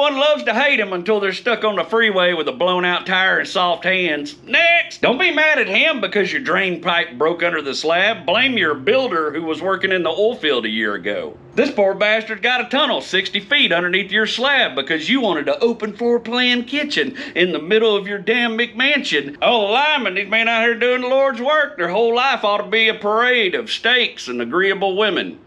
Everyone loves to hate him until they're stuck on the freeway with a blown out tire and soft hands. Next! Don't be mad at him because your drain pipe broke under the slab. Blame your builder who was working in the oil field a year ago. This poor bastard got a tunnel 60 feet underneath your slab because you wanted an open floor plan kitchen in the middle of your damn McMansion. Oh, Lyman, these men out here doing the Lord's work. Their whole life ought to be a parade of steaks and agreeable women.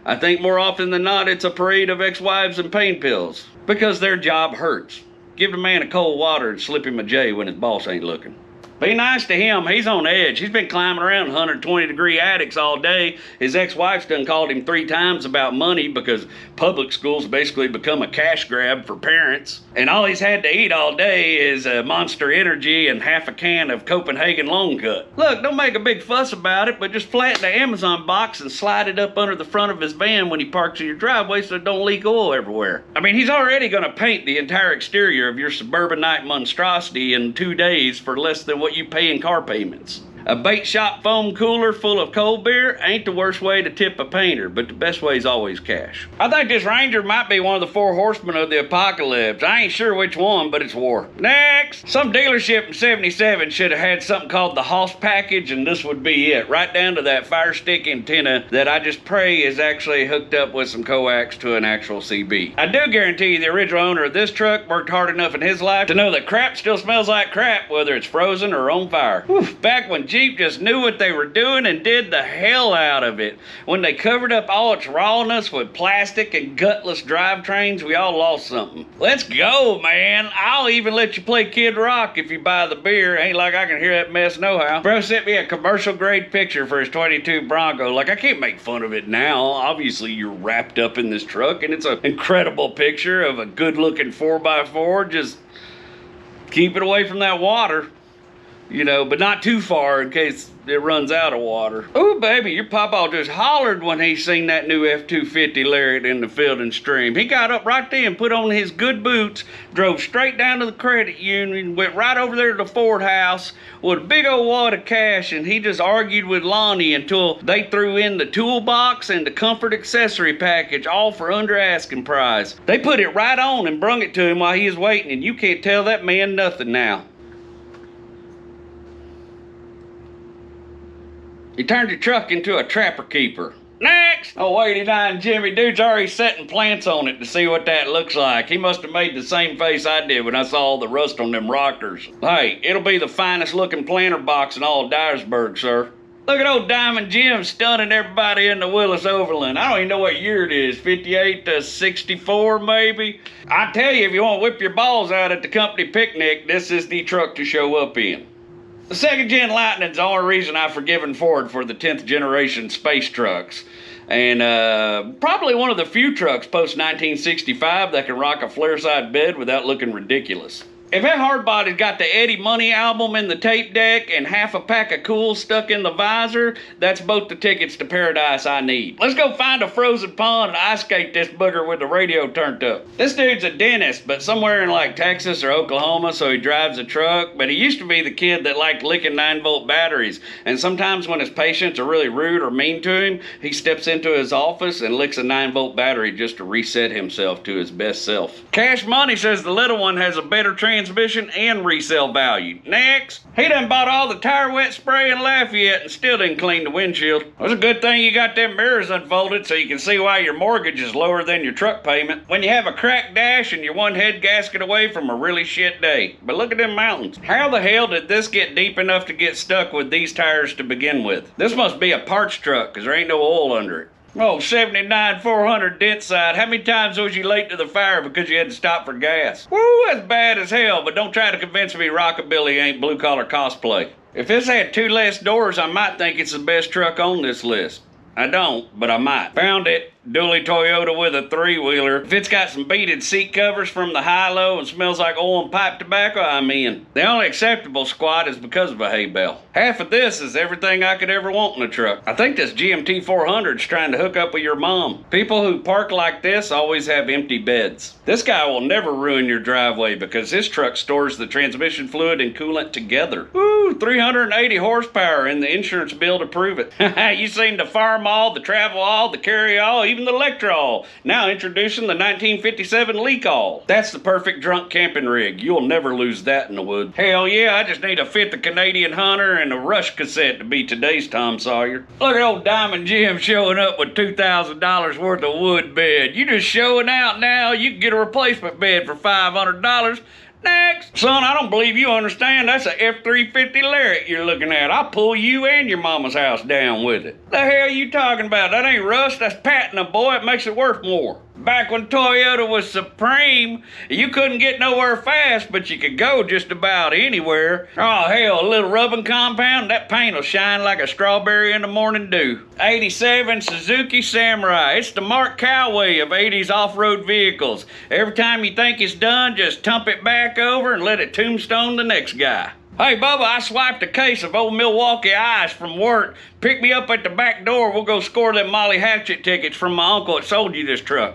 I think more often than not it's a parade of ex-wives and pain pills because their job hurts. Give the man a cold water and slip him a J when his boss ain't looking. Be nice to him. He's on edge. He's been climbing around 120-degree attics all day. His ex-wife's done called him 3 times about money because public schools basically become a cash grab for parents. And all he's had to eat all day is Monster Energy and half a can of Copenhagen Long Cut. Look, don't make a big fuss about it, but just flatten the Amazon box and slide it up under the front of his van when he parks in your driveway so it don't leak oil everywhere. I mean, he's already going to paint the entire exterior of your suburbanite monstrosity in 2 days for less than what you pay in car payments. A bait shop foam cooler full of cold beer ain't the worst way to tip a painter, but the best way is always cash. I think this Ranger might be one of the 4 horsemen of the apocalypse. I ain't sure which one, but it's war. Next! Some dealership in 77 should have had something called the Hoss package, and this would be it. Right down to that fire stick antenna that I just pray is actually hooked up with some coax to an actual CB. I do guarantee you the original owner of this truck worked hard enough in his life to know that crap still smells like crap, whether it's frozen or on fire. Whew, back when Jeep just knew what they were doing and did the hell out of it. When they covered up all its rawness with plastic and gutless drivetrains, we all lost something. Let's go, man. I'll even let you play Kid Rock if you buy the beer. Ain't like I can hear that mess no how. Bro sent me a commercial grade picture for his 22 Bronco. Like, I can't make fun of it now. Obviously, you're wrapped up in this truck, and it's an incredible picture of a good looking 4x4. Just keep it away from that water. You know, but not too far in case it runs out of water. Ooh, baby, your papa just hollered when he seen that new F-250 Lariat in the field and stream. He got up right then, put on his good boots, drove straight down to the credit union, went right over there to the Ford house with a big old wad of cash, and he just argued with Lonnie until they threw in the toolbox and the comfort accessory package, all for under asking price. They put it right on and brung it to him while he was waiting, and you can't tell that man nothing now. You turned your truck into a trapper keeper. Next! Oh, 89 Jimmy, dude's already setting plants on it to see what that looks like. He must have made the same face I did when I saw all the rust on them rockers. Hey, it'll be the finest looking planter box in all of Dyersburg, sir. Look at old Diamond Jim stunning everybody in the Willis Overland. I don't even know what year it is, 58 to 64 maybe? I tell you, if you want to whip your balls out at the company picnic, this is the truck to show up in. The 2nd Gen Lightning's the only reason I've forgiven Ford for the 10th generation space trucks. And probably one of the few trucks post-1965 that can rock a flare-side bed without looking ridiculous. If that hardbody's got the Eddie Money album in the tape deck and half a pack of Cool stuck in the visor, that's both the tickets to paradise I need. Let's go find a frozen pond and ice skate this booger with the radio turned up. This dude's a dentist, but somewhere in like Texas or Oklahoma, so he drives a truck. But he used to be the kid that liked licking 9-volt batteries. And sometimes when his patients are really rude or mean to him, he steps into his office and licks a 9-volt battery just to reset himself to his best self. Cash Money says the little one has a better transmission and resale value. Next! He done bought all the tire wet spray in Lafayette and still didn't clean the windshield. It's a good thing you got them mirrors unfolded so you can see why your mortgage is lower than your truck payment. When you have a cracked dash and you're one head gasket away from a really shit day. But look at them mountains. How the hell did this get deep enough to get stuck with these tires to begin with? This must be a parts truck because there ain't no oil under it. Oh, 79 400 dent side. How many times was you late to the fire because you had to stop for gas? Woo, that's bad as hell, but don't try to convince me Rockabilly ain't blue collar cosplay. If this had 2 less doors, I might think it's the best truck on this list. I don't, but I might. Found it. Dually Toyota with a 3-wheeler. If it's got some beaded seat covers from the high-low and smells like oil and pipe tobacco, I'm in. The only acceptable squat is because of a hay bale. Half of this is everything I could ever want in a truck. I think this GMT 400's trying to hook up with your mom. People who park like this always have empty beds. This guy will never ruin your driveway because his truck stores the transmission fluid and coolant together. Woo, 380 horsepower and the insurance bill to prove it. You seen the farm all, the travel all, the carry all, even the Electrol. Now introducing the 1957 Leak-All. That's the perfect drunk camping rig. You'll never lose that in the woods. Hell yeah, I just need a 5th Canadian Hunter and a Rush cassette to be today's Tom Sawyer. Look at old Diamond Jim showing up with $2,000 worth of wood bed. You just showing out now. You can get a replacement bed for $500. Next. Son, I don't believe you understand. That's a F-350 Lariat you're looking at. I'll pull you and your mama's house down with it. The hell you talking about? That ain't rust, that's patina, boy. It makes it worth more. Back when Toyota was supreme, you couldn't get nowhere fast, but you could go just about anywhere. Oh, hell, a little rubbing compound, that paint will shine like a strawberry in the morning dew. 87 Suzuki Samurai. It's the Mark Cowway of 80s off-road vehicles. Every time you think it's done, just tump it back over and let it tombstone the next guy. Hey, Bubba, I swiped a case of old Milwaukee Ice from work. Pick me up at the back door. We'll go score them Molly Hatchet tickets from my uncle that sold you this truck.